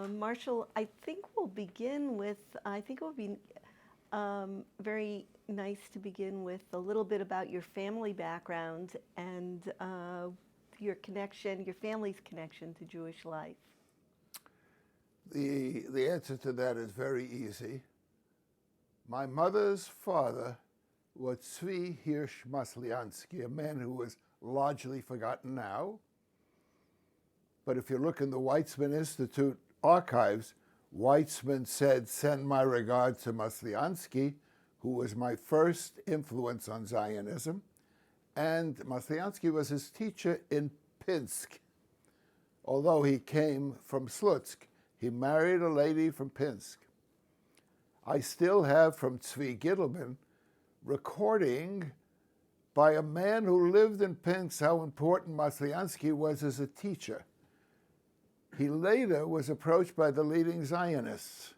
Marshall, I think it would be very nice to begin with a little bit about your family background and your family's connection to Jewish life. The answer to that is very easy. My mother's father was Tzvi Hirsch Masliansky, a man who was largely forgotten now. But if you look in the Weizmann Institute archives, Weizmann said, "Send my regards to Masliansky, who was my first influence on Zionism." And Masliansky was his teacher in Pinsk. Although he came from Slutsk, he married a lady from Pinsk. I still have from Tzvi Gittleman recording by a man who lived in Pinsk how important Masliansky was as a teacher. He later was approached by the leading Zionists,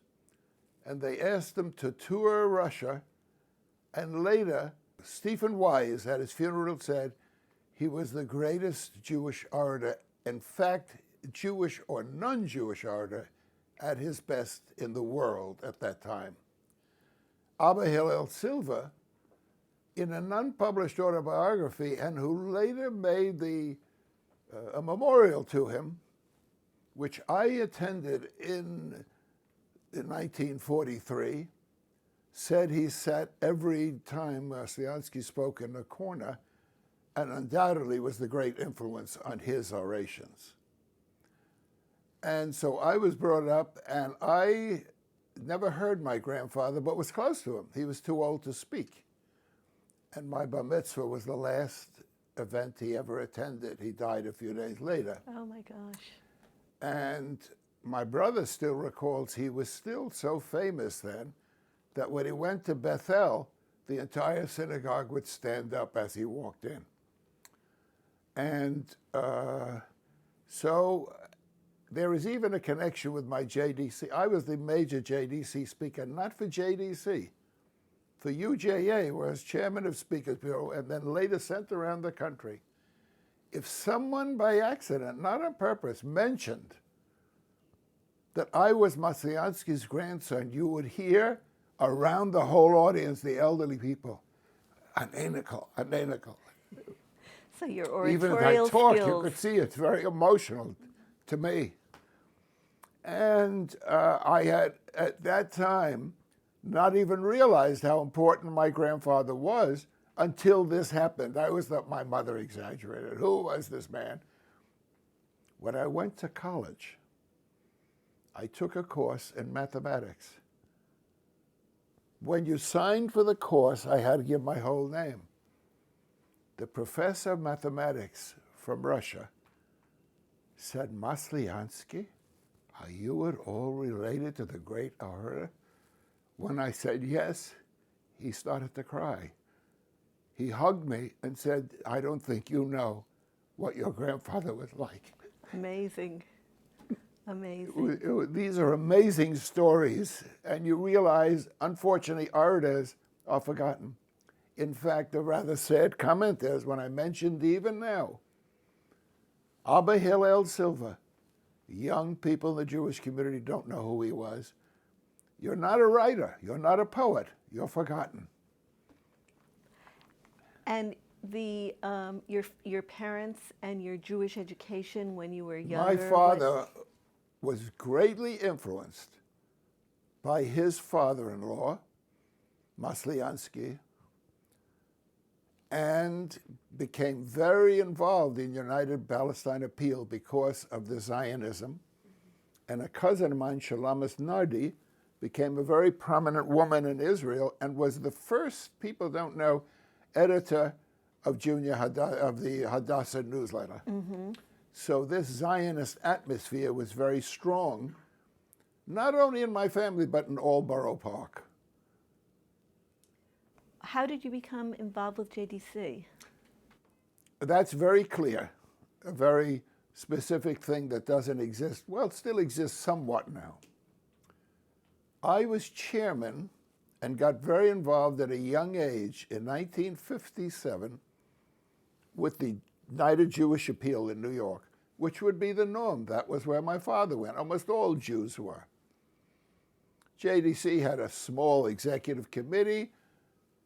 and they asked him to tour Russia, and later Stephen Wise at his funeral said he was the greatest Jewish orator, in fact, Jewish or non-Jewish orator at his best in the world at that time. Abba Hillel Silva, in an unpublished autobiography, and who later made a memorial to him, which I attended in 1943, said he sat every time Masliansky spoke in a corner, and undoubtedly was the great influence on his orations. And so I was brought up, and I never heard my grandfather, but was close to him. He was too old to speak. And my bar mitzvah was the last event he ever attended. He died a few days later. Oh my gosh. And my brother still recalls he was still so famous then that when he went to Bethel, the entire synagogue would stand up as he walked in. And so there is even a connection with my JDC. I was the major JDC speaker, not for JDC, for UJA, where I was chairman of Speakers Bureau, and then later sent around the country. If someone by accident, not on purpose, mentioned that I was Masliansky's grandson, you would hear around the whole audience, the elderly people, "Anenikel, Anenikel." So your oratorial Even as I talk, skills. you could see it's very emotional to me. And I had, at that time, not even realized how important my grandfather was until this happened. I always thought my mother exaggerated. Who was this man? When I went to college, I took a course in mathematics. When you signed for the course, I had to give my whole name. The professor of mathematics from Russia said, "Masliansky, are you at all related to the great orator?" When I said yes, he started to cry. He hugged me and said, "I don't think you know what your grandfather was like." Amazing. Amazing. These are amazing stories, and you realize, unfortunately, orators are forgotten. In fact, a rather sad comment is when I mentioned even now, Abba Hillel Silva, young people in the Jewish community don't know who he was. You're not a writer, you're not a poet, you're forgotten. And your parents and your Jewish education when you were younger? My father was greatly influenced by his father-in-law, Masliansky, and became very involved in United Palestine Appeal because of the Zionism. And a cousin of mine, Shalamis Nardi, became a very prominent woman in Israel and was the first, people don't know, editor of the Hadassah newsletter. Mm-hmm. So this Zionist atmosphere was very strong, not only in my family, but in all Borough Park. How did you become involved with JDC? That's very clear, a very specific thing that doesn't exist. Well, it still exists somewhat now. I was chairman and got very involved at a young age in 1957 with the United Jewish Appeal in New York. which would be the norm. That was where my father went. Almost all Jews were. JDC had a small executive committee.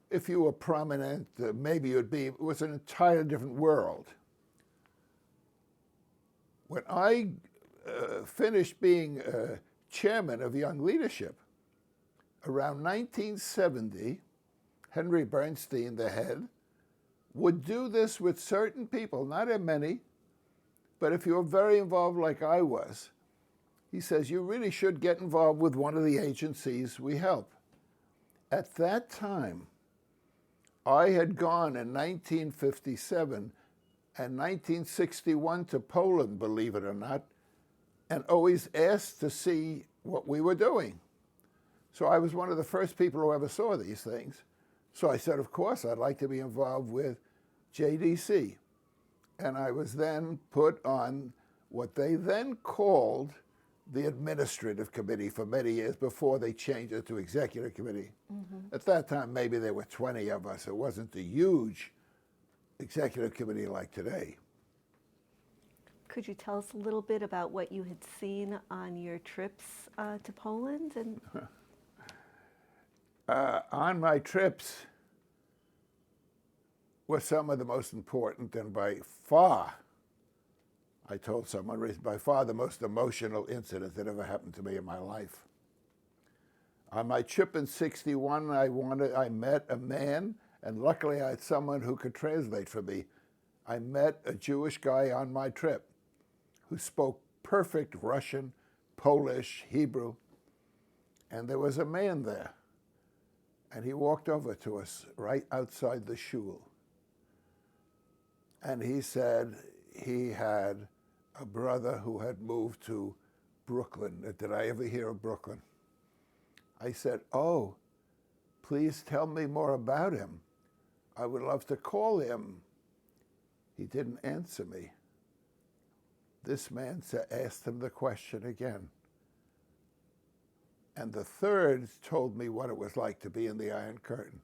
If you were prominent, maybe it was an entirely different world. When I finished being chairman of Young Leadership, around 1970, Henry Bernstein, the head, would do this with certain people, not many, but if you were very involved like I was, he says, you really should get involved with one of the agencies we help. At that time, I had gone in 1957 and 1961 to Poland, believe it or not, and always asked to see what we were doing. So I was one of the first people who ever saw these things. So I said, of course, I'd like to be involved with JDC. And I was then put on what they then called the administrative committee for many years before they changed it to executive committee. At that time, maybe there were 20 of us. It wasn't a huge executive committee like today. Could you tell us a little bit about what you had seen on your trips to Poland? And on my trips were some of the most important, and by far, I told someone, by far the most emotional incident that ever happened to me in my life. On my trip in '61, I met a man, and luckily I had someone who could translate for me. I met a Jewish guy on my trip who spoke perfect Russian, Polish, Hebrew, and there was a man there, and he walked over to us right outside the shul, and he said he had a brother who had moved to Brooklyn. Did I ever hear of Brooklyn? I said, oh, please tell me more about him. I would love to call him. He didn't answer me. This man asked him the question again. And the third told me what it was like to be in the Iron Curtain.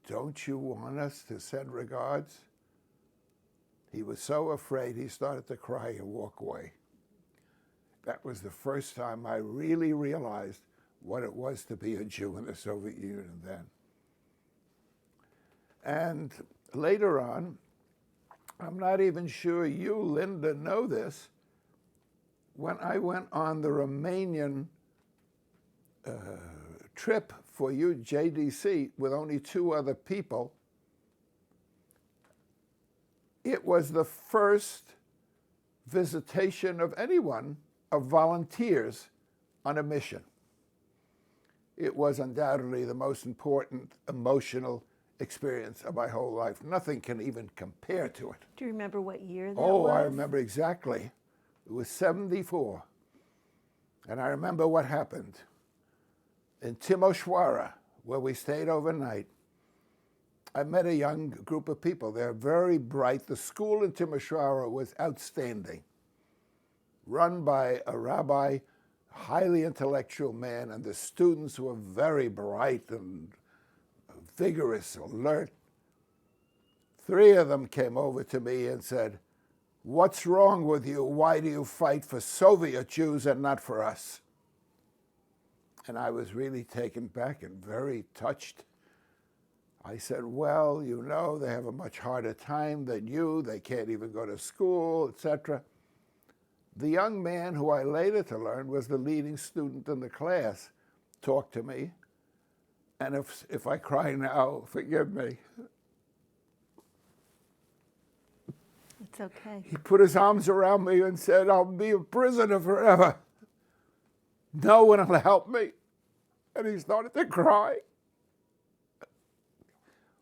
Don't you want us to send regards? He was so afraid he started to cry and walk away. That was the first time I really realized what it was to be a Jew in the Soviet Union then. And later on, I'm not even sure you, Linda, know this, when I went on the Romanian trip for JDC with only 2 other people, it was the first visitation of anyone, of volunteers, on a mission. It was undoubtedly the most important emotional experience of my whole life. Nothing can even compare to it. do you remember what year that Oh, was? I remember exactly. It was '74. And I remember what happened. In Timisoara, where we stayed overnight, I met a young group of people. They're very bright. The school in Timisoara was outstanding, run by a rabbi, highly intellectual man, and the students were very bright and vigorous, alert. 3 of them came over to me and said, "What's wrong with you? Why do you fight for Soviet Jews and not for us?" And I was really taken back and very touched. I said, well, you know, they have a much harder time than you. They can't even go to school, etc. The young man, who I later to learn was the leading student in the class, talked to me. And if I cry now, forgive me. It's okay. He put his arms around me and said, I'll be a prisoner forever. No one will help me. And he started to cry.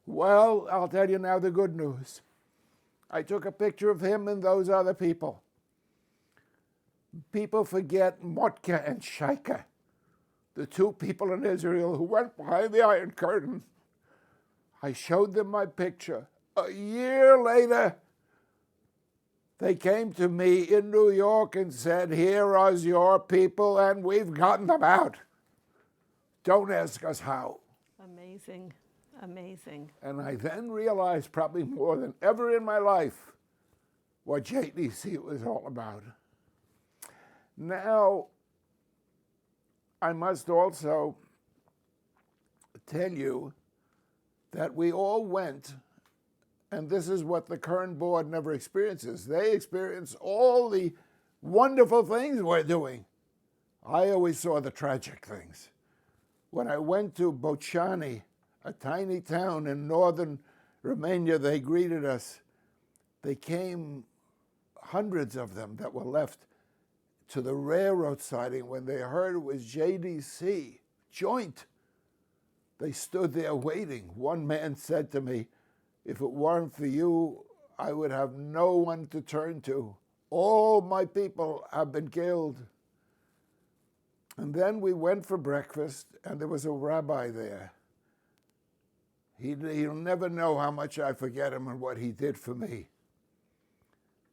Well, I'll tell you now the good news. I took a picture of him and those other people. People forget Motka and Shaika, the 2 people in Israel who went behind the Iron Curtain. I showed them my picture. A year later, they came to me in New York and said, here are your people, and we've gotten them out. Don't ask us how. Amazing, amazing. And I then realized, probably more than ever in my life, what JDC was all about. Now, I must also tell you that we all went, and this is what the current board never experiences. They experience all the wonderful things we're doing. I always saw the tragic things. When I went to Bocani, a tiny town in northern Romania, they greeted us. They came, hundreds of them that were left, to the railroad siding when they heard it was JDC, joint. They stood there waiting. One man said to me, if it weren't for you, I would have no one to turn to. All my people have been killed. And then we went for breakfast, and there was a rabbi there. He'll never know how much I forget him and what he did for me.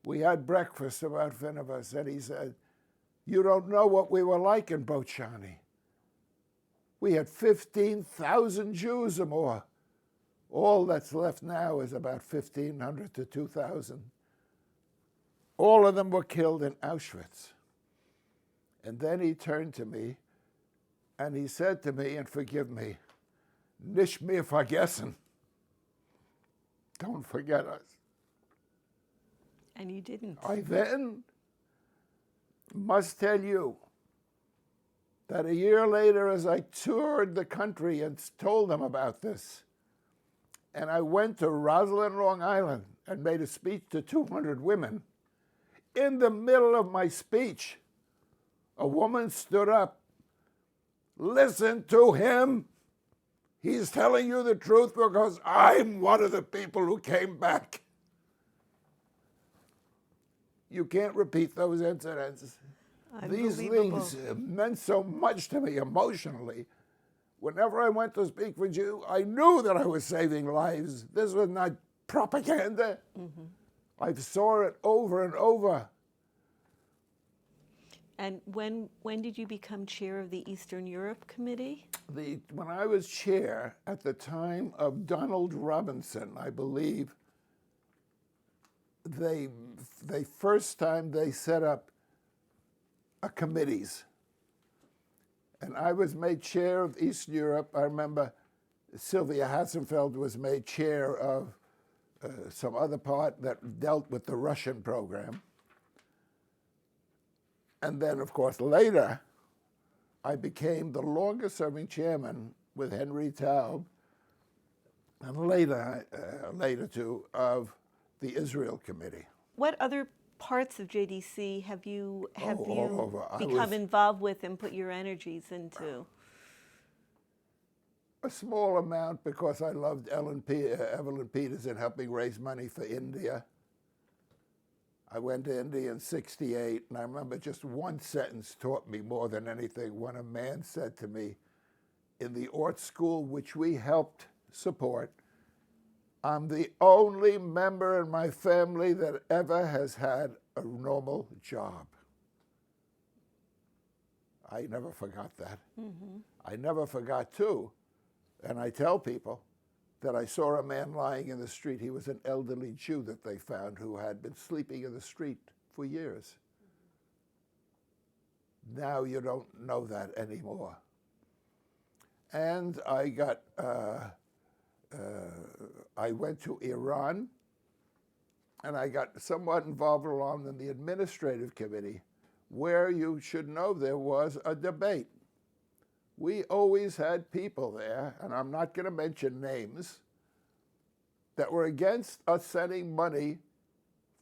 We had breakfast, about 10 of us, and he said, you don't know what we were like in Bocani. We had 15,000 Jews or more. All that's left now is about 1,500 to 2,000. All of them were killed in Auschwitz. And then he turned to me, and he said to me, and forgive me, nicht mehr vergessen. Don't forget us. And you didn't. I then must tell you that a year later, as I toured the country and told them about this, and I went to Roslyn, Long Island, and made a speech to 200 women, in the middle of my speech, a woman stood up. Listen to him. He's telling you the truth because I'm one of the people who came back. You can't repeat those incidents. These things meant so much to me emotionally. Whenever I went to speak for Jews, I knew that I was saving lives. This was not propaganda. I saw it over and over. And when did you become chair of the Eastern Europe Committee? When I was chair at the time of Donald Robinson, I believe, they first time they set up committees. And I was made chair of Eastern Europe. I remember Sylvia Hassenfeld was made chair of some other part that dealt with the Russian program. And then, of course, later, I became the longest-serving chairman with Henry Taub, and later too, of the Israel Committee. What other parts of JDC have you all over. become involved with and put your energies into? A small amount, because I loved Evelyn Peters in helping raise money for India. I went to India in '68, and I remember just one sentence taught me more than anything when a man said to me, in the art school which we helped support, I'm the only member in my family that ever has had a normal job. I never forgot that. I never forgot, too, and I tell people that I saw a man lying in the street. He was an elderly Jew that they found who had been sleeping in the street for years. Now you don't know that anymore. And I got, I went to Iran, and I got somewhat involved along in the administrative committee, where you should know there was a debate. We always had people there, and I'm not going to mention names, that were against us sending money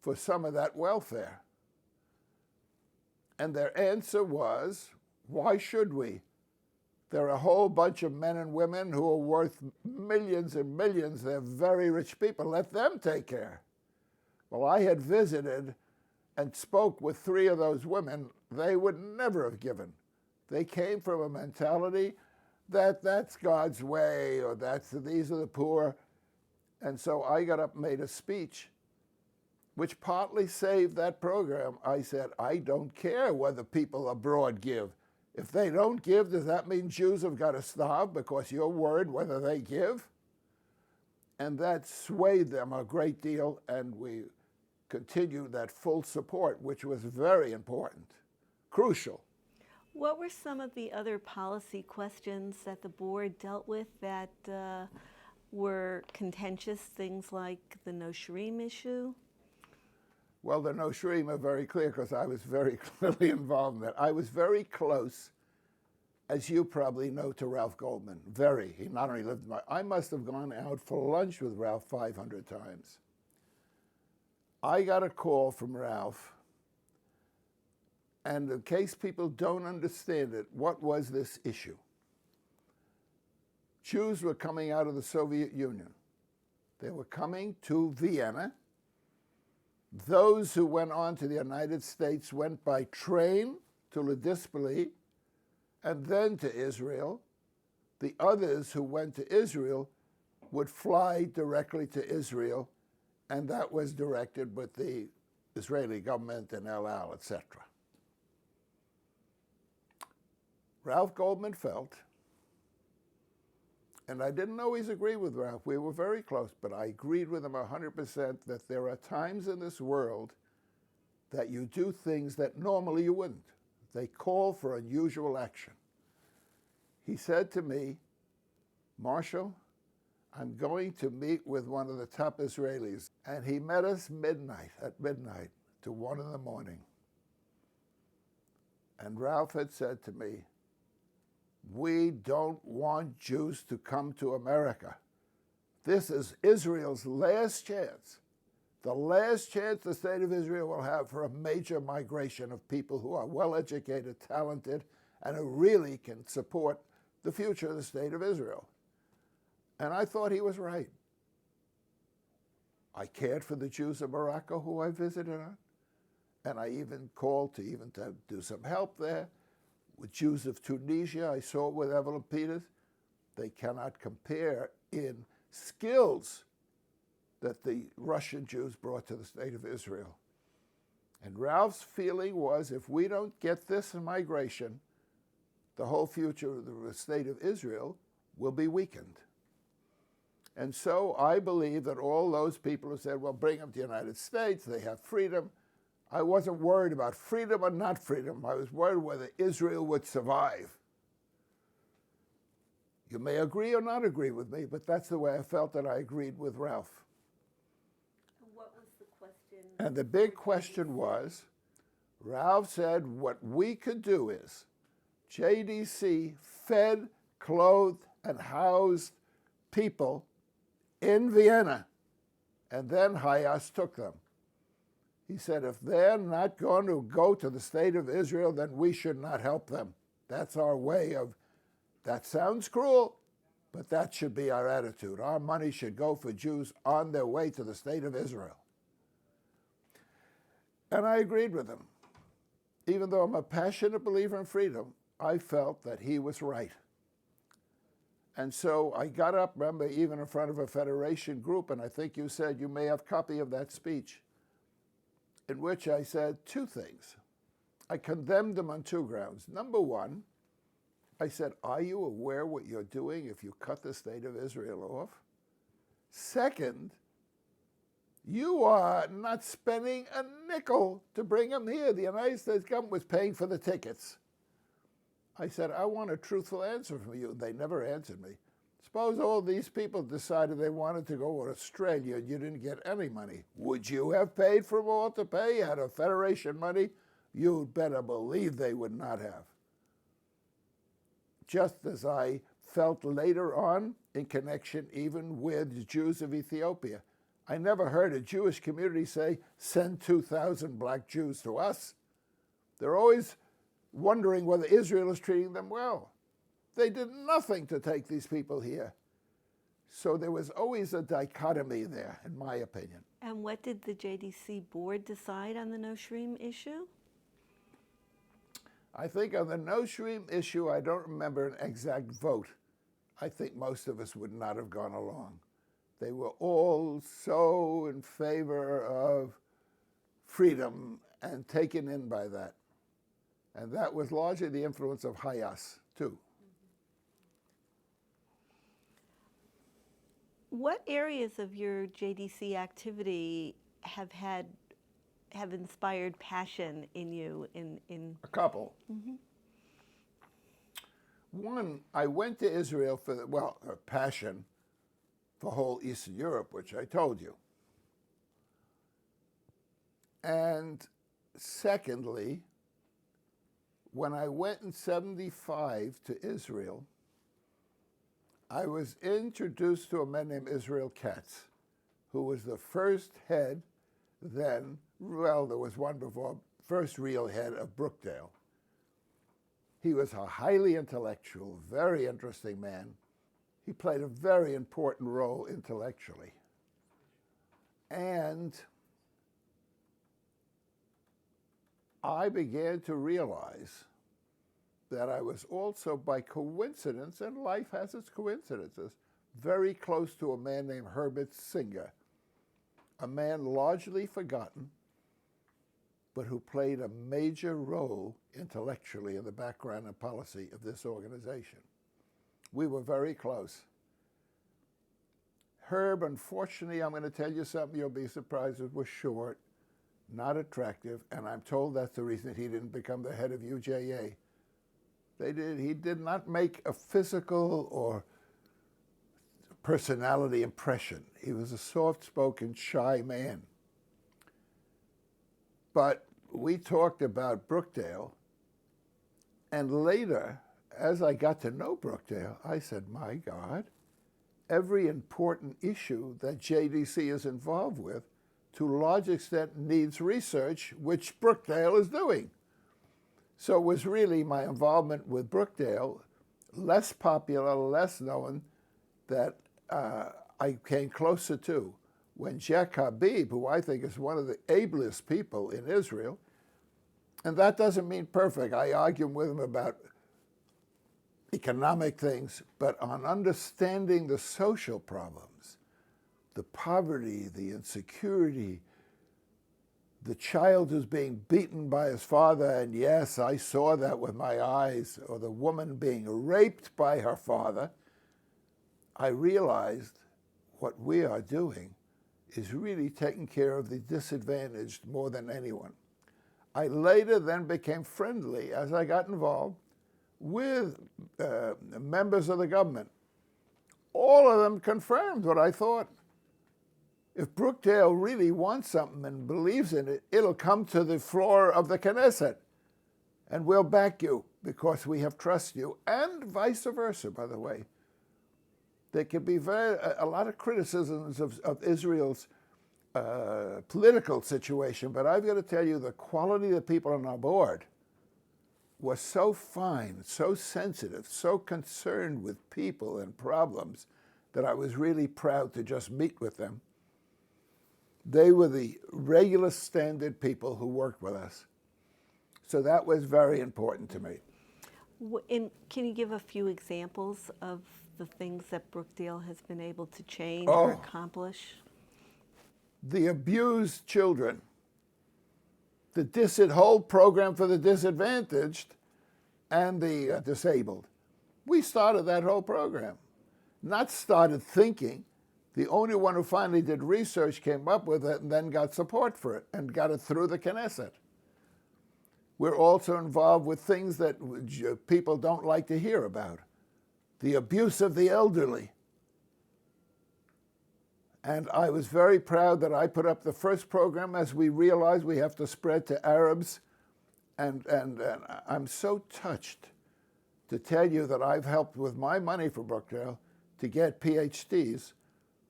for some of that welfare. And their answer was, why should we? There are a whole bunch of men and women who are worth millions and millions. They're very rich people. Let them take care. Well, I had visited and spoke with 3 of those women. They would never have given. They came from a mentality that that's God's way, or these are the poor. And so I got up and made a speech, which partly saved that program. I said, I don't care whether people abroad give. If they don't give, does that mean Jews have got to starve because you're worried whether they give? And that swayed them a great deal, and we continue that full support, which was very important, crucial. What were some of the other policy questions that the board dealt with that were contentious, things like the no Shreem issue? Well, the no Shreem are very clear because I was very clearly involved in that. I was very close, as you probably know, to Ralph Goldman. Very. He not only lived in I must have gone out for lunch with Ralph 500 times. I got a call from Ralph, and in case people don't understand it, what was this issue? Jews were coming out of the Soviet Union. They were coming to Vienna. Those who went on to the United States went by train to Ladispoli and then to Israel. The others who went to Israel would fly directly to Israel, and that was directed with the Israeli government and El Al, etc. Ralph Goldman felt, and I didn't always agree with Ralph, we were very close, but I agreed with him 100% that there are times in this world that you do things that normally you wouldn't. They call for unusual action. He said to me, Marshall, I'm going to meet with one of the top Israelis. And he met us at midnight to 1 in the morning. And Ralph had said to me, we don't want Jews to come to America. This is Israel's last chance, the last chance the state of Israel will have for a major migration of people who are well-educated, talented, and who really can support the future of the state of Israel. And I thought he was right. I cared for the Jews of Morocco who I visited on, and I even called to do some help there. With Jews of Tunisia, I saw it with Evelyn Peters. They cannot compare in skills that the Russian Jews brought to the state of Israel. And Ralph's feeling was, if we don't get this in migration, the whole future of the state of Israel will be weakened. And so I believe that all those people who said, well, bring them to the United States, they have freedom. I wasn't worried about freedom or not freedom. I was worried whether Israel would survive. You may agree or not agree with me, but that's the way I felt that I agreed with Ralph. What was the question? And the big question was, Ralph said what we could do is, JDC fed, clothed, and housed people in Vienna, and then Hayas took them. He said, if they're not going to go to the state of Israel, then we should not help them. That's our way of, that sounds cruel, but that should be our attitude. Our money should go for Jews on their way to the state of Israel. And I agreed with him. Even though I'm a passionate believer in freedom, I felt that he was right. And so I got up, remember, even in front of a federation group, and I think you said you may have a copy of that speech, in which I said two things. I condemned them on two grounds. Number one, I said, are you aware what you're doing if you cut the state of Israel off? Second, you are not spending a nickel to bring them here. The United States government was paying for the tickets. I said, I want a truthful answer from you. They never answered me. Suppose all these people decided they wanted to go to Australia and you didn't get any money. Would you have paid for them all to pay out of Federation money? You'd better believe they would not have. Just as I felt later on in connection even with the Jews of Ethiopia. I never heard a Jewish community say, send 2,000 black Jews to us. They're always wondering whether Israel is treating them well. They did nothing to take these people here. So there was always a dichotomy there, in my opinion. And what did the JDC board decide on the no Shreem issue? I think on the no Shreem issue, I don't remember an exact vote. I think most of us would not have gone along. They were all so in favor of freedom and taken in by that. And that was largely the influence of Hayas, too. What areas of your JDC activity have had have inspired passion in you in A couple. One, I went to Israel for, well, a passion for whole Eastern Europe, which I told you. And secondly, when I went in 75 to Israel, I was introduced to a man named Israel Katz, who was the first head then, well, there was one before, first real head of Brookdale. He was a highly intellectual, very interesting man. He played a very important role intellectually. And I began to realize that I was also, by coincidence, and life has its coincidences, very close to a man named Herbert Singer, a man largely forgotten, but who played a major role intellectually in the background and policy of this organization. We were very close. Herb, unfortunately, I'm going to tell you something you'll be surprised with, was short, not attractive, and I'm told that's the reason he didn't become the head of UJA. He did not make a physical or personality impression. He was a soft-spoken, shy man. But we talked about Brookdale, and later, as I got to know Brookdale, I said, my God, every important issue that JDC is involved with, to a large extent, needs research, which Brookdale is doing. So it was really my involvement with Brookdale, less popular, less known, that I came closer to. When Jack Habib, who I think is one of the ablest people in Israel, and that doesn't mean perfect. I argue with him about economic things, but on understanding the social problems, the poverty, the insecurity, the child who's being beaten by his father, and yes, I saw that with my eyes, or the woman being raped by her father, I realized what we are doing is really taking care of the disadvantaged more than anyone. I later then became friendly as I got involved with members of the government. All of them confirmed what I thought. If Brookdale really wants something and believes in it, it'll come to the floor of the Knesset, and we'll back you because we have trust you, and vice versa, by the way. There could be a lot of criticisms of Israel's political situation, but I've got to tell you, the quality of the people on our board was so fine, so sensitive, so concerned with people and problems that I was really proud to just meet with them. They were the regular standard people who worked with us. So that was very important to me. And can you give a few examples of the things that Brookdale has been able to change or accomplish? The abused children, the whole program for the disadvantaged and the disabled. We started that whole program, not started thinking. The only one who finally did research came up with it and then got support for it and got it through the Knesset. We're also involved with things that people don't like to hear about. The abuse of the elderly. And I was very proud that I put up the first program as we realized we have to spread to Arabs. And I'm so touched to tell you that I've helped with my money for Brookdale to get PhDs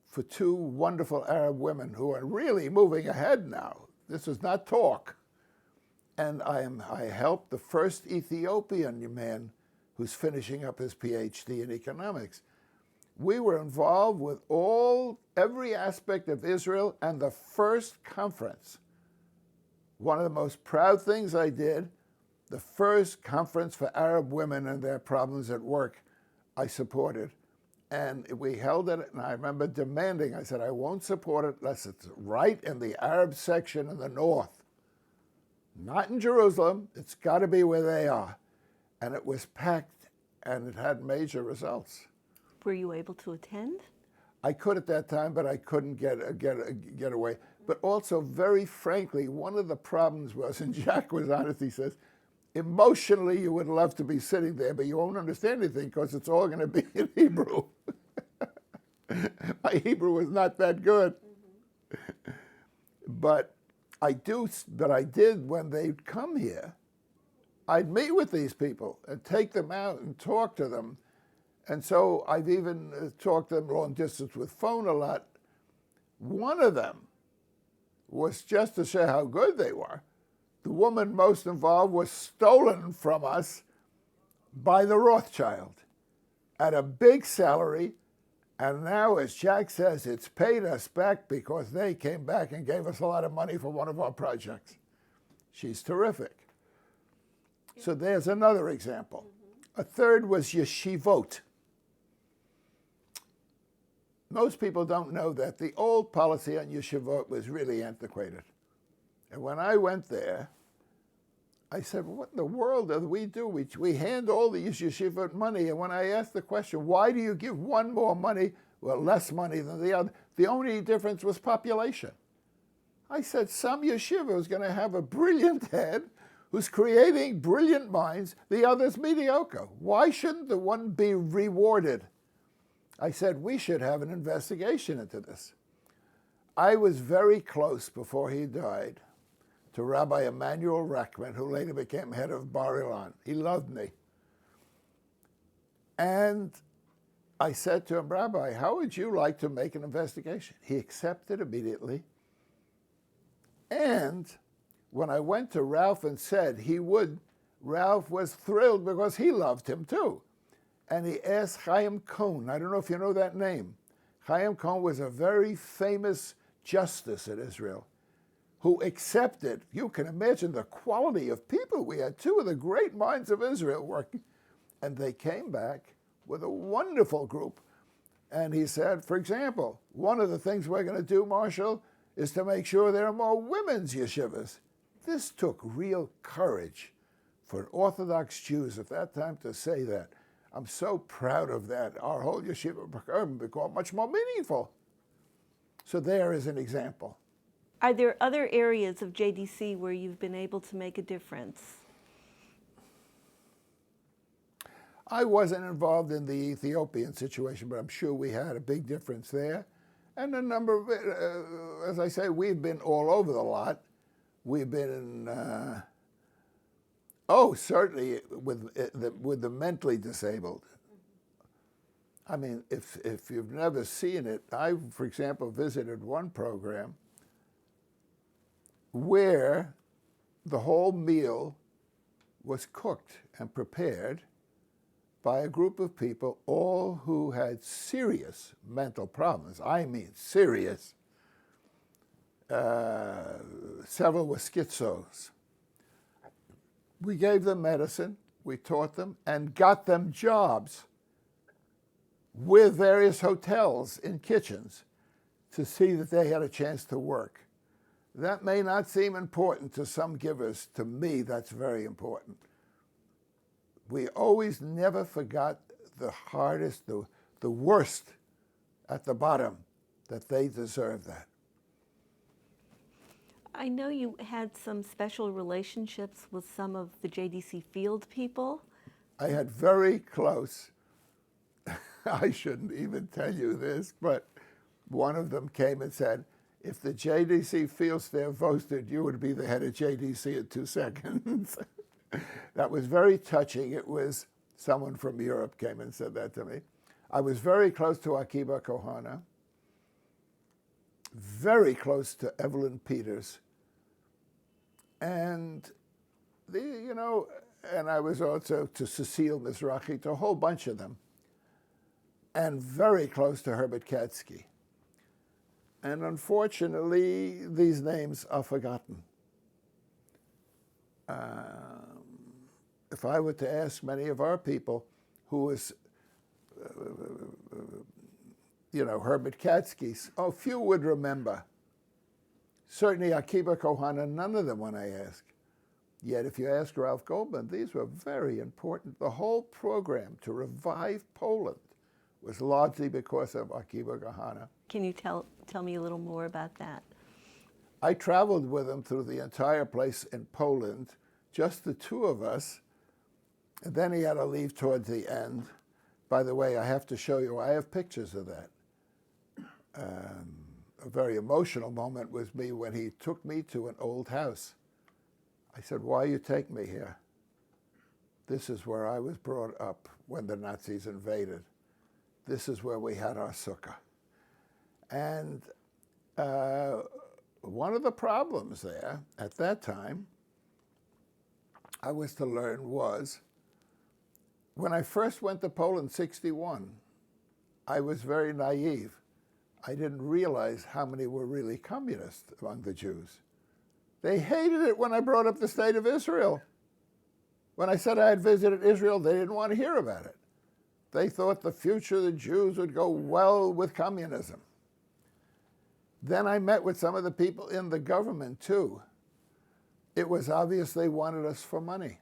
for two wonderful Arab women who are really moving ahead now. This is not talk. And I helped the first Ethiopian man who's finishing up his PhD in economics. We were involved with every aspect of Israel and the first conference. One of the most proud things I did, the first conference for Arab women and their problems at work, I supported. And we held it, and I remember demanding, I said, I won't support it unless it's right in the Arab section in the north. Not in Jerusalem, it's got to be where they are. And it was packed, and it had major results. Were you able to attend? I could at that time, but I couldn't get away. But also, very frankly, one of the problems was, and Jack was honest, he says, emotionally you would love to be sitting there, but you won't understand anything because it's all going to be in Hebrew. My Hebrew was not that good. But I did when they'd come here, I'd meet with these people and take them out and talk to them. And so I've even talked to them long distance with phone a lot. One of them was, just to say how good they were, the woman most involved was stolen from us by the Rothschild at a big salary. And now, as Jack says, it's paid us back because they came back and gave us a lot of money for one of our projects. She's terrific. So there's another example. A third was yeshivot. Most people don't know that the old policy on yeshivot was really antiquated. And when I went there, I said, what in the world do we do? We hand all the yeshivot money, and when I asked the question, why do you give one more money, well, less money than the other, the only difference was population. I said, some yeshiva is going to have a brilliant head who's creating brilliant minds, the other's mediocre. Why shouldn't the one be rewarded? I said, we should have an investigation into this. I was very close before he died to Rabbi Emanuel Rackman, who later became head of Bar Ilan. He loved me. And I said to him, Rabbi, how would you like to make an investigation? He accepted immediately. And when I went to Ralph and said he would, Ralph was thrilled because he loved him too. And he asked Chaim Cohn, I don't know if you know that name. Chaim Cohn was a very famous justice in Israel who accepted, you can imagine the quality of people. We had two of the great minds of Israel working. And they came back with a wonderful group. And he said, for example, one of the things we're going to do, Marshall, is to make sure there are more women's yeshivas. This took real courage for Orthodox Jews at that time to say that. I'm so proud of that. Our whole yeshiva program became much more meaningful. So there is an example. Are there other areas of JDC where you've been able to make a difference? I wasn't involved in the Ethiopian situation, but I'm sure we had a big difference there. And a number of, as I say, we've been all over the lot. We've been in, certainly with the mentally disabled. I mean, if you've never seen it, I, for example, visited one program where the whole meal was cooked and prepared by a group of people, all who had serious mental problems. I mean, serious. Several were schizos. We gave them medicine, we taught them, and got them jobs with various hotels in kitchens to see that they had a chance to work. That may not seem important to some givers. To me, that's very important. We always never forgot the hardest, the worst at the bottom, that they deserve that. I know you had some special relationships with some of the JDC field people. I had very close, I shouldn't even tell you this, but one of them came and said, if the JDC field staff voted, you would be the head of JDC in 2 seconds. That was very touching. It was someone from Europe came and said that to me. I was very close to Akiba Kohana, very close to Evelyn Peters, and and I was also to Cecile Mizrahi, to a whole bunch of them, and very close to Herbert Katsky. And unfortunately, these names are forgotten. If I were to ask many of our people who was, Herbert Katsky, few would remember. Certainly Akiba Kohana, none of them when I ask. Yet if you ask Ralph Goldman, these were very important. The whole program to revive Poland was largely because of Akiba Gahana. Can you tell me a little more about that? I traveled with him through the entire place in Poland, just the two of us, and then he had to leave towards the end. By the way, I have to show you, I have pictures of that. A very emotional moment was me when he took me to an old house. I said, "Why you take me here? This is where I was brought up when the Nazis invaded. This is where we had our sukkah." And one of the problems there at that time I was to learn was, when I first went to Poland in '61, I was very naive. I didn't realize how many were really communist among the Jews. They hated it when I brought up the state of Israel. When I said I had visited Israel, they didn't want to hear about it. They thought the future of the Jews would go well with communism. Then I met with some of the people in the government, too. It was obvious they wanted us for money.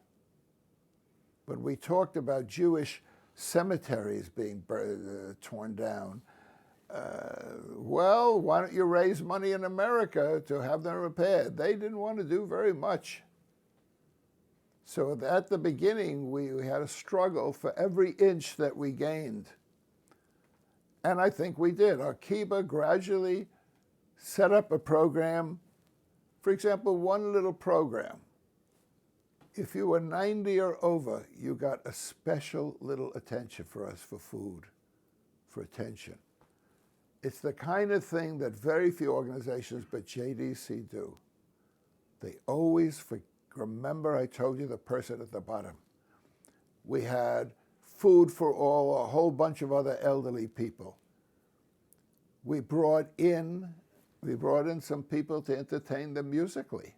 When we talked about Jewish cemeteries being torn down, well, why don't you raise money in America to have them repaired? They didn't want to do very much. So at the beginning, we had a struggle for every inch that we gained. And I think we did. Akiba gradually set up a program. For example, one little program. If you were 90 or over, you got a special little attention for us for food, for attention. It's the kind of thing that very few organizations but JDC do. They always remember I told you the person at the bottom. We had food for all, a whole bunch of other elderly people. We brought in some people to entertain them musically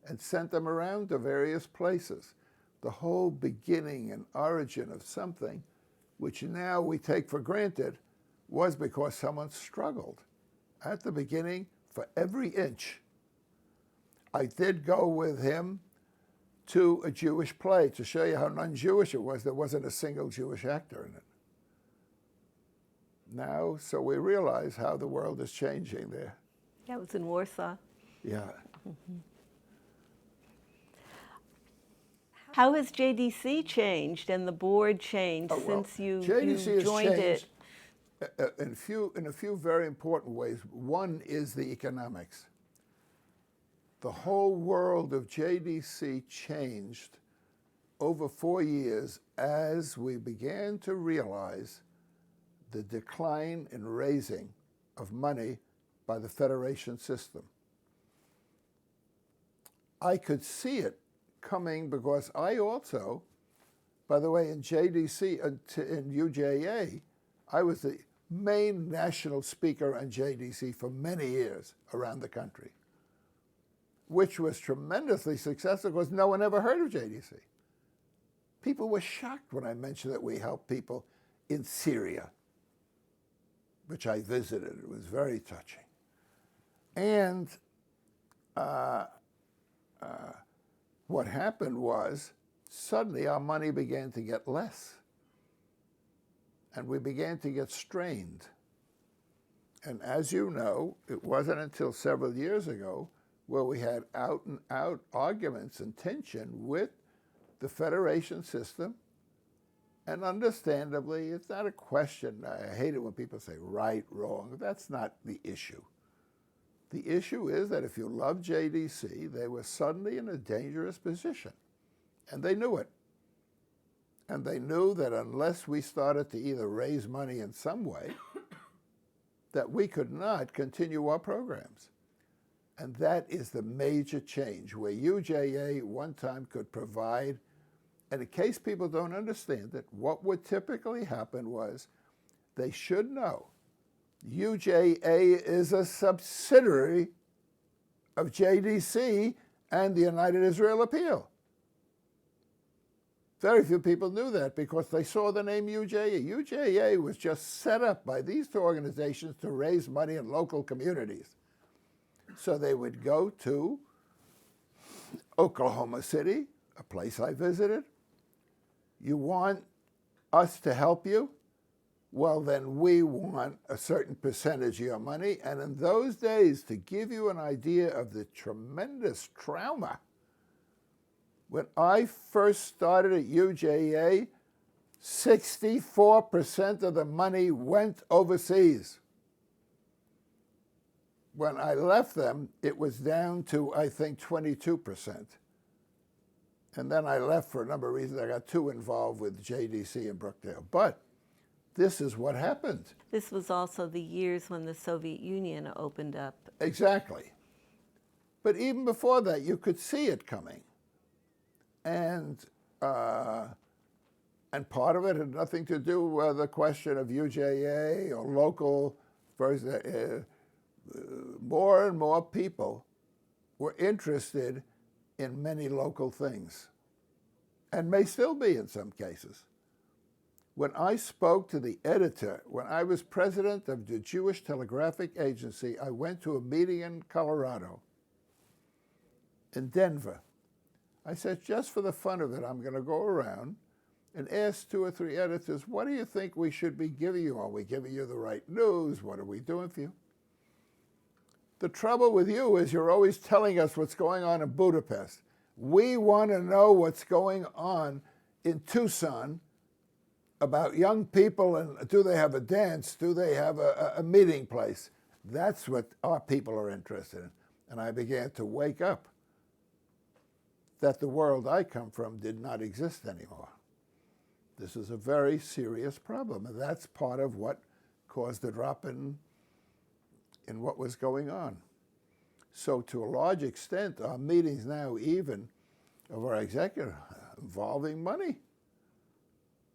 and sent them around to various places. The whole beginning and origin of something which now we take for granted was because someone struggled at the beginning for every inch. I did go with him to a Jewish play to show you how non-Jewish it was. There wasn't a single Jewish actor in it. Now, so we realize how the world is changing there. Yeah, it was in Warsaw. Yeah. Mm-hmm. How has JDC changed and the board changed since you joined it? In a few very important ways. One is the economics. The whole world of JDC changed over 4 years as we began to realize the decline in raising of money by the federation system. I could see it coming because I also, by the way, in JDC, in UJA, I was the main national speaker on JDC for many years around the country, which was tremendously successful because no one ever heard of JDC. People were shocked when I mentioned that we helped people in Syria, which I visited. It was very touching. And what happened was suddenly our money began to get less. And we began to get strained. And as you know, it wasn't until several years ago where we had out-and-out arguments and tension with the federation system. And understandably, it's not a question. I hate it when people say right, wrong. That's not the issue. The issue is that if you love JDC, they were suddenly in a dangerous position. And they knew it. And they knew that unless we started to either raise money in some way, that we could not continue our programs. And that is the major change, where UJA one time could provide, and in case people don't understand it, what would typically happen was they should know UJA is a subsidiary of JDC and the United Israel Appeal. Very few people knew that because they saw the name UJA. UJA was just set up by these two organizations to raise money in local communities. So they would go to Oklahoma City, a place I visited. You want us to help you? well, then we want a certain percentage of your money. And in those days, to give you an idea of the tremendous trauma, when I first started at UJA, 64% of the money went overseas. When I left them, it was down to, I think, 22%. And then I left for a number of reasons. I got too involved with JDC in Brookdale. But this is what happened. This was also the years when the Soviet Union opened up. Exactly. But even before that, you could see it coming. And part of it had nothing to do with the question of UJA or local. More and more people were interested in many local things, and may still be in some cases. When I spoke to the editor, when I was president of the Jewish Telegraphic Agency, I went to a meeting in Colorado, in Denver. I said, just for the fun of it, I'm going to go around and ask 2 or 3 editors, what do you think we should be giving you? Are we giving you the right news? What are we doing for you? The trouble with you is you're always telling us what's going on in Budapest. We want to know what's going on in Tucson about young people, and do they have a dance? Do they have a meeting place? That's what our people are interested in. And I began to wake up that the world I come from did not exist anymore. This is a very serious problem, and that's part of what caused the drop in what was going on. So to a large extent, our meetings now, even of our executive, involving money.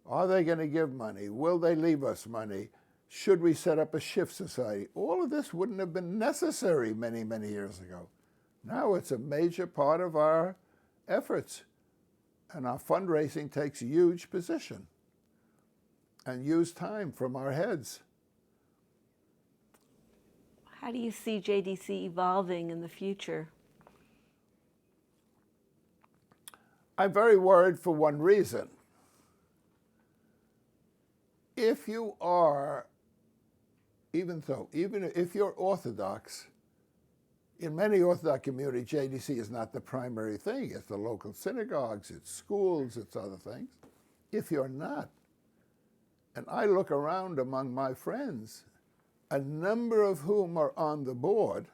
Are they going to give money? Will they leave us money? Should we set up a Schiff Society? All of this wouldn't have been necessary many, many years ago. Now it's a major part of our efforts, and our fundraising takes a huge position and use time from our heads. How do you see JDC evolving in the future? I'm very worried for one reason. If you are, even if you're Orthodox, in many Orthodox communities, JDC is not the primary thing. It's the local synagogues, it's schools, it's other things. If you're not, and I look around among my friends, a number of whom are on the board,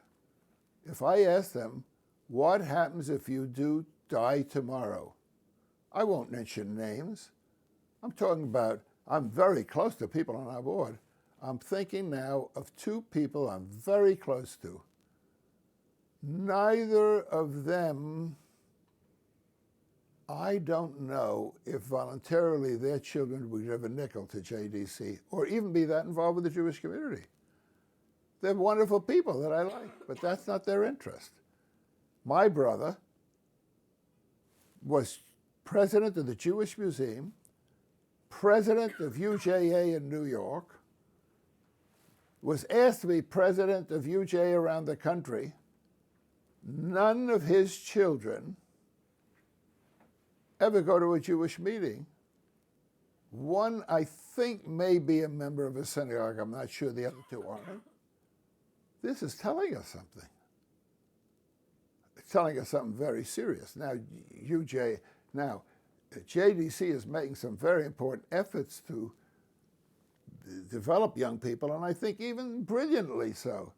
if I ask them, what happens if you do die tomorrow? I won't mention names. I'm talking about, I'm very close to people on our board. I'm thinking now of 2 people I'm very close to. Neither of them, I don't know if voluntarily their children would give a nickel to JDC or even be that involved with the Jewish community. They're wonderful people that I like, but that's not their interest. My brother was president of the Jewish Museum, president of UJA in New York, was asked to be president of UJA around the country. None of his children ever go to a Jewish meeting. One, I think, may be a member of a synagogue. I'm not sure the other 2 aren't. This is telling us something. It's telling us something very serious. Now, JDC is making some very important efforts to develop young people, and I think even brilliantly so.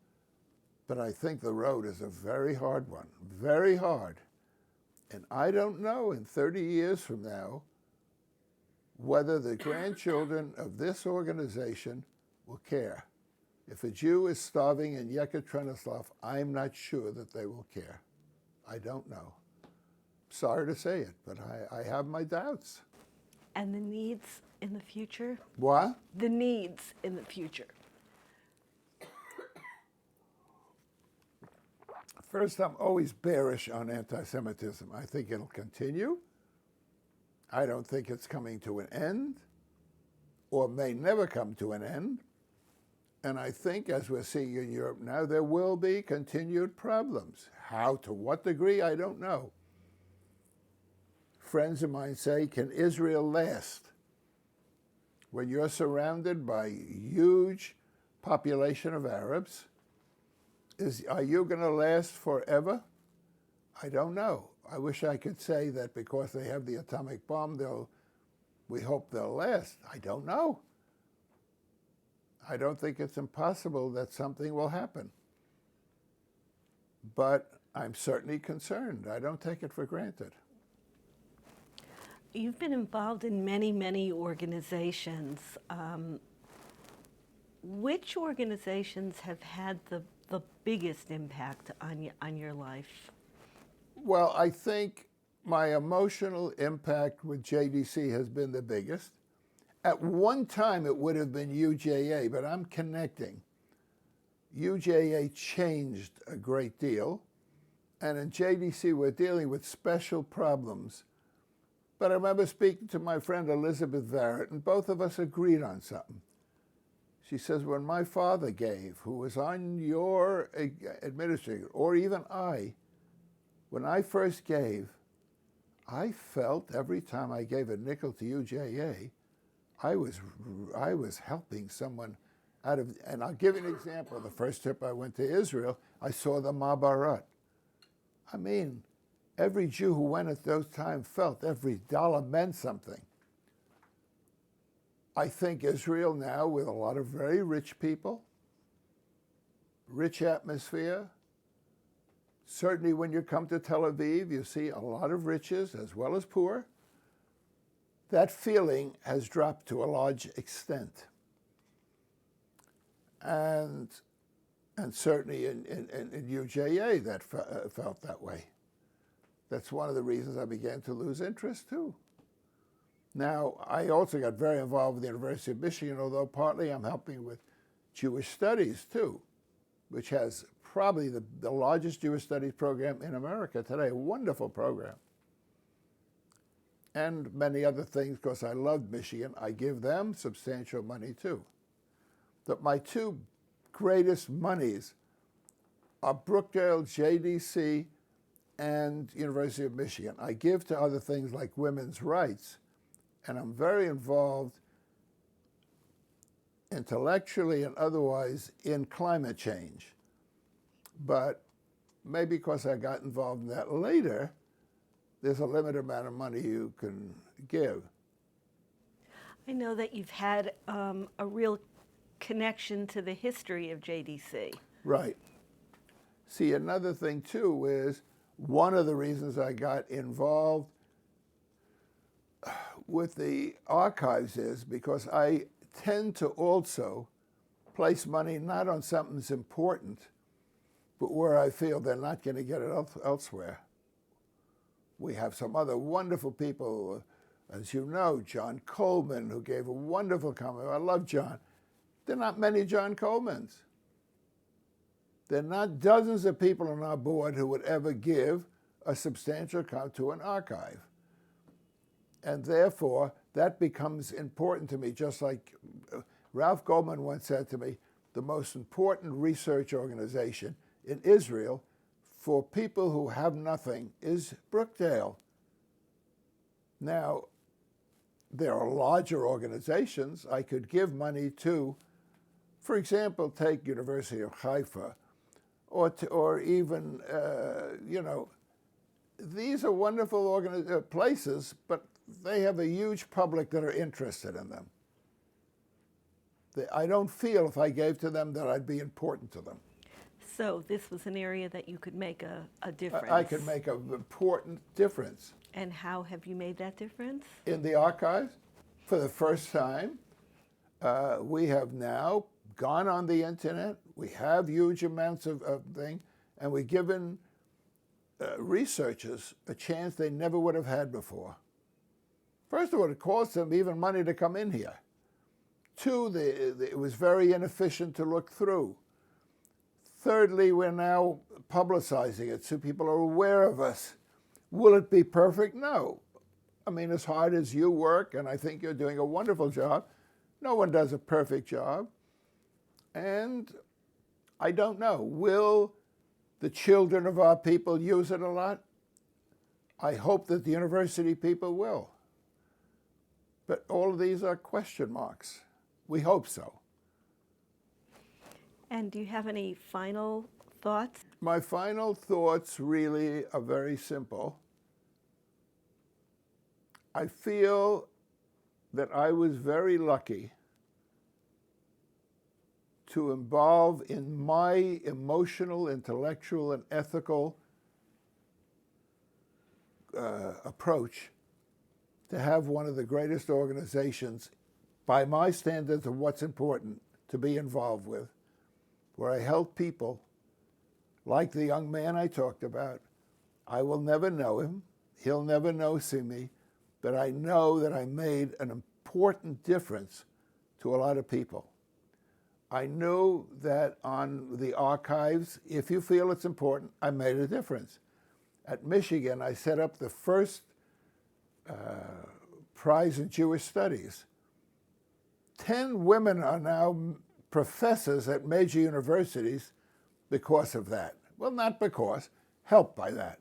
But I think the road is a very hard one, very hard. And I don't know in 30 years from now whether the grandchildren of this organization will care. If a Jew is starving in Yekaterinslav, I'm not sure that they will care. I don't know. Sorry to say it, but I have my doubts. And the needs in the future? What? The needs in the future. First, I'm always bearish on anti-Semitism. I think it'll continue. I don't think it's coming to an end, or may never come to an end. And I think, as we're seeing in Europe now, there will be continued problems. How, to what degree, I don't know. Friends of mine say, can Israel last? when you're surrounded by huge population of Arabs, are you going to last forever? I don't know. I wish I could say that because they have the atomic bomb, we hope they'll last. I don't know. I don't think it's impossible that something will happen. But I'm certainly concerned. I don't take it for granted. You've been involved in many, many organizations. Which organizations have had the biggest impact on your life? Well, I think my emotional impact with JDC has been the biggest. At one time, it would have been UJA, but I'm connecting. UJA changed a great deal, and in JDC, we're dealing with special problems. But I remember speaking to my friend Elizabeth Varrett, and both of us agreed on something. She says, when my father gave, who was on your administrator, or even when I first gave, I felt every time I gave a nickel to UJA, I was helping someone out of, and I'll give you an example. The first trip I went to Israel, I saw the Mabarat. I mean, every Jew who went at those times felt every dollar meant something. I think Israel now, with a lot of very rich people, rich atmosphere, certainly when you come to Tel Aviv, you see a lot of riches as well as poor. That feeling has dropped to a large extent. And certainly in UJA, that felt that way. That's one of the reasons I began to lose interest, too. Now, I also got very involved with the University of Michigan, although partly I'm helping with Jewish studies, too, which has probably the largest Jewish studies program in America today, a wonderful program. And many other things, because I loved Michigan. I give them substantial money, too. But my two greatest monies are Brookdale, JDC, and University of Michigan. I give to other things like women's rights, and I'm very involved intellectually and otherwise in climate change. But maybe because I got involved in that later, there's a limited amount of money you can give. I know that you've had a real connection to the history of JDC. Right. See, another thing, too, is one of the reasons I got involved with the archives is because I tend to also place money not on something that's important, but where I feel they're not going to get it elsewhere. We have some other wonderful people, as you know, John Coleman, who gave a wonderful comment. I love John. There are not many John Colemans. There are not dozens of people on our board who would ever give a substantial account to an archive. And therefore, that becomes important to me, just like Ralph Goldman once said to me, the most important research organization in Israel for people who have nothing is Brookdale. Now, there are larger organizations I could give money to. For example, take University of Haifa, or even, these are wonderful places, but they have a huge public that are interested in them. I don't feel if I gave to them that I'd be important to them. So this was an area that you could make a difference. I could make an important difference. And how have you made that difference? In the archives, for the first time, we have now gone on the internet. We have huge amounts of things, and we've given researchers a chance they never would have had before. First of all, it cost them even money to come in here. Two, it was very inefficient to look through. Thirdly, we're now publicizing it so people are aware of us. Will it be perfect? No. I mean, as hard as you work, and I think you're doing a wonderful job, no one does a perfect job. And I don't know, will the children of our people use it a lot? I hope that the university people will. But all of these are question marks. We hope so. And do you have any final thoughts? My final thoughts really are very simple. I feel that I was very lucky to involve in my emotional, intellectual, and ethical approach to have one of the greatest organizations, by my standards of what's important, to be involved with, where I help people like the young man I talked about. I will never know him. He'll never see me. But I know that I made an important difference to a lot of people. I knew that on the archives, if you feel it's important, I made a difference. At Michigan, I set up the first prize in Jewish studies. 10 women are now professors at major universities because of that. Well, not because, helped by that.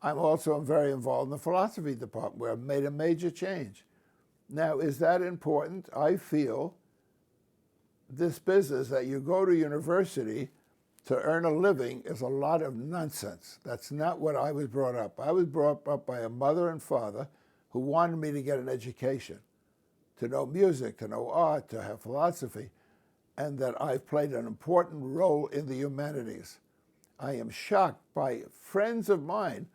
I'm also very involved in the philosophy department where I've made a major change. Now, is that important? I feel this business that you go to university to earn a living is a lot of nonsense. That's not what I was brought up. I was brought up by a mother and father who wanted me to get an education, to know music, to know art, to have philosophy, and that I've played an important role in the humanities. I am shocked by friends of mine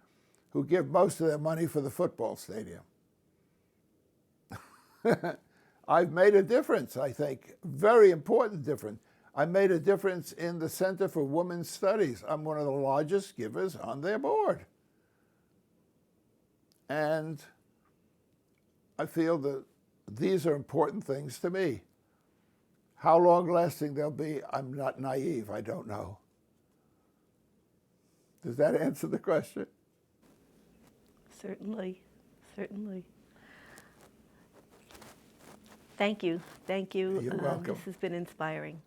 who give most of their money for the football stadium. I've made a difference, I think, very important difference. I made a difference in the Center for Women's Studies. I'm one of the largest givers on their board. And I feel that these are important things to me. How long-lasting they'll be, I'm not naive, I don't know. Does that answer the question? Certainly, certainly. Thank you, thank you. You're welcome. This has been inspiring.